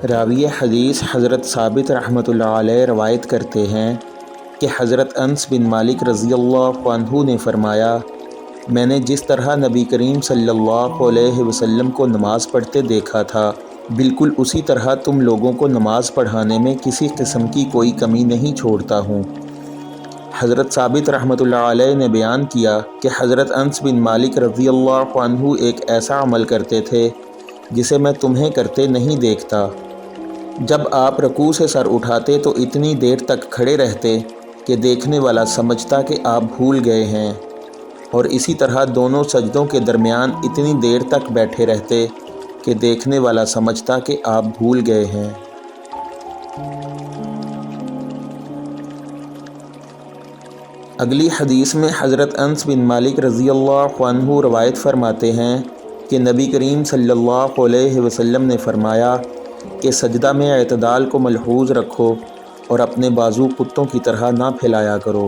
راوی حدیث حضرت ثابت رحمۃ اللہ علیہ روایت کرتے ہیں کہ حضرت انس بن مالک رضی اللہ عنہ نے فرمایا، میں نے جس طرح نبی کریم صلی اللہ علیہ وسلم کو نماز پڑھتے دیکھا تھا، بالکل اسی طرح تم لوگوں کو نماز پڑھانے میں کسی قسم کی کوئی کمی نہیں چھوڑتا ہوں۔ حضرت ثابت رحمۃ اللہ علیہ نے بیان کیا کہ حضرت انس بن مالک رضی اللہ عنہ ایک ایسا عمل کرتے تھے جسے میں تمہیں کرتے نہیں دیکھتا۔ جب آپ رکوع سے سر اٹھاتے تو اتنی دیر تک کھڑے رہتے کہ دیکھنے والا سمجھتا کہ آپ بھول گئے ہیں، اور اسی طرح دونوں سجدوں کے درمیان اتنی دیر تک بیٹھے رہتے کہ دیکھنے والا سمجھتا کہ آپ بھول گئے ہیں۔ اگلی حدیث میں حضرت انس بن مالک رضی اللہ عنہ روایت فرماتے ہیں کہ نبی کریم صلی اللہ علیہ وسلم نے فرمایا کہ سجدہ میں اعتدال کو ملحوظ رکھو اور اپنے بازو کتوں کی طرح نہ پھیلایا کرو۔